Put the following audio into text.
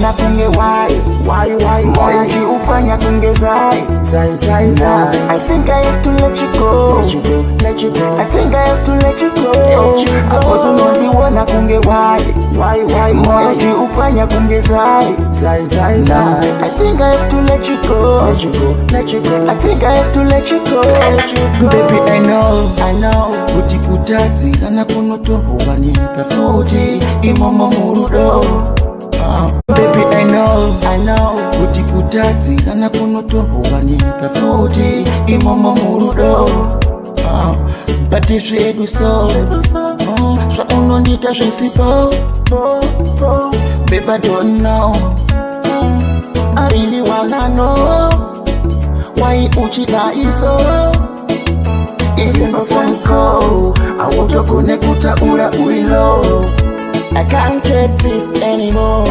Unondiona Kunge Hwayi moyo jiupanya Kunge zai. I think I have to let you go. I think I have to let you go. Because Unondiona Kunge Hwayi moyo jiupanya Kunge zai. I think I have to let you go. I think I have to let you go. Baby, I know Kuti kutati kana kunoto Wanyika futi Imomo murudo. Baby, I know Kuti kutati kana kunoto Wanyika futi Imomo murudo. But if she do so so unondita she sipo. Baby, I don't know. I really wanna know why uchida iso. If you no phone call, I want to connect with ura uilo. I can't take this anymore.